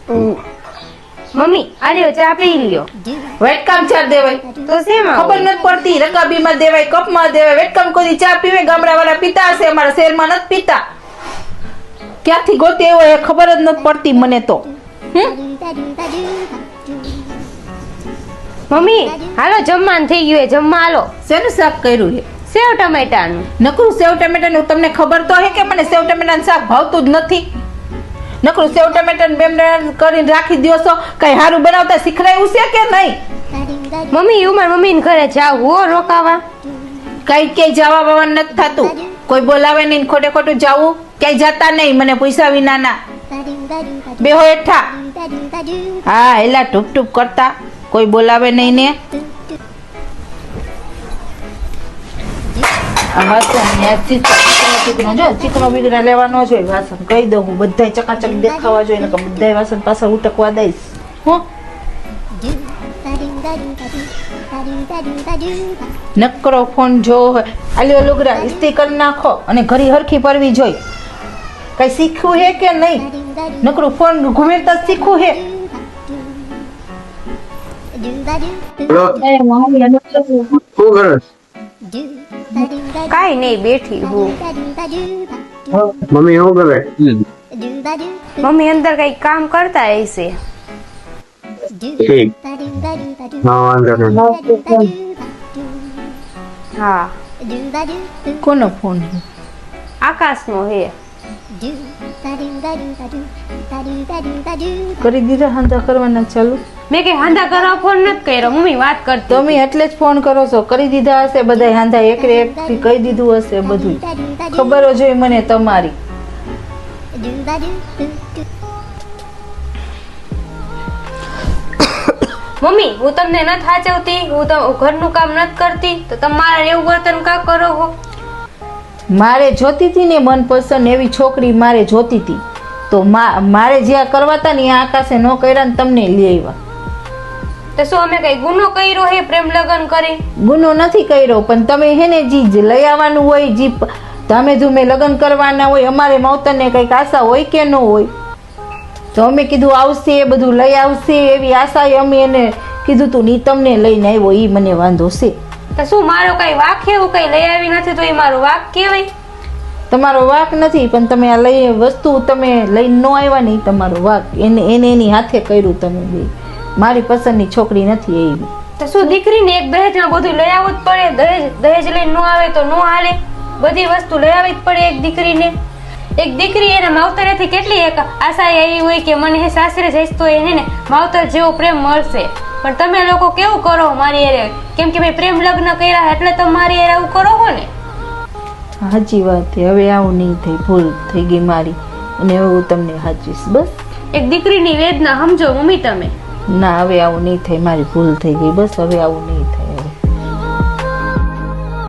Mummy આલ્યો ચા પી લ્યો. વેટકામ ચાર દેવાય તો શેમાં ખબર નથી પડતી. રકાબીમાં દેવાય, કપમાં દેવાય. વેટકામ કોઈ ચા પીવે? ગામડાવાળા પીતા હશે, અમારા શહેરમાં નથી પીતા. ક્યાંથી ગોતે એવો એ ખબર જ નથી પડતી મને તો. મમ્મી હાલો જમવાનું થઈ ગયું, જમવા હાલો. શેનું શાક કર્યું છે? સેવ ટમેટાનું. નકરું સેવ ટમેટાનું તમને ખબર તો હે કે મને સેવ ટમેટાનું શાક ભાવતું જ નથી. નકરું સેવ ટમેટાનું બેમડા કરીને રાખી દ્યો છો. કઈ સારું બનાવતા શીખડાયું છે કે નહીં? મમ્મી એવું મારા મમ્મીને ઘરે જાવ હો રોકાવા. કઈ ક્યાંય જવા બાવા નથી થતું. કોઈ બોલાવે નહીં, ખોટે ખોટું જાવું ક્યાંય જતા નહીં મને પૈસા વિના ના. બેહો હેઠા. હા એલા ટૂપ ટૂપ કરતા કોઈ બોલાવે નહીં ને. ચીકણો બીગડા લેવાનો જોઈએ. વાસણ કહી દઉં હું બધા ચકાચક દેખાવા જોઈએ, બધા વાસણ પાછા ઉટકવા દઈશ. હું નકરો ફોન જો આલ્યો લુગડા ઇસ્ત્રી કરી નાખો અને ઘડી હરખી પરવી જોઈ. કઈ શીખવું હે કે નહીં? નકરું ફોન ઘુમેરતા શીખવું હે. કાઈ નહીં બેઠી હું. મમ્મી શું કરે? મમ્મી અંદર કઈ કામ કરતા રહેશે. ઠીક. હા વાંધો નહીં. હા કોનો ફોન હે? આકાશનો હે. કરી દીધા હાંધા કરવાના ચાલુ? મેં કઈ હાંધા કરવા ફોન નથી કર્યો, મમ્મી વાત કરતો. તમે એટલે જ ફોન કરો છો. કરી દીધા હશે બધા હાંધા, એકરે એક થી કહી દીધું હશે બધું. ખબર જ હોય મને તમારી. મમ્મી હું તમને નથી સાચવતી, હું ઘરનું કામ નથી કરતી તો તમારે એવું વર્તન કા કરો હો? મારે જોતી હતી ને મનપસંદ એવી છોકરી મારે જોતી હતી, તો મારે જ્યાં કરવા હતા ને આકાશે ન કર્યા ને તમને લઈ આવ્યા. તો શું અમે કઈ ગુનો કર્યો હે પ્રેમ લગ્ન કરી? ગુનો નથી કર્યો, પણ તમે હે ને જી લઈ આવવાનું હોય, જી તમે ધૂમે લગ્ન કરવાના હોય, અમારે માવતરને કઈક આશા હોય કે ન હોય, તો અમે કીધું આવશે બધું લઈ આવશે એવી આશા અમે એને કીધું તું ની તમને લઈને આવ્યો, ઈ મને વાંધો છે. તો શું મારો કઈ વાક એવું કઈ લઈ આવી નથી તો એ મારો વાક કહેવાય? તમારો વાક નથી, પણ તમે આ લઈ વસ્તુ તમે લઈને ન આવ્યા ને તમારો વાક. એને એની હાથે કર્યું તમે બે. મારી પસંદની છોકરી નથી એવી. તો શું દીકરીને એક દહેજમાં બધું લઈ આવવું જ પડે? દહેજ લઈને ન આવે તો ન હાલે? બધી વસ્તુ લઈ આવવી જ પડે એક દીકરીને. એક દીકરી એના માવતરેથી કેટલી એક આશા એવી હોય કે મને હે સાસરે જઈશ તો એને ને માવતર જેવો પ્રેમ મળશે, પણ તમે લોકો કેવું કરો મારી એરે? કેમ કે મેં પ્રેમ લગ્ન કર્યા એટલે તમારી એરે આવું કરો હો ને? સાચી વાત છે. હવે આવું નહીં થઈ, ભૂલ થઈ ગઈ મારી, અને હું તમને સાચવીશ બસ. એક દીકરીની વેદના સમજો મમ્મી તમે. ના હવે આવું નહીં થાય, મારી ભૂલ થઈ ગઈ બસ. હવે આવું નહીં થાય.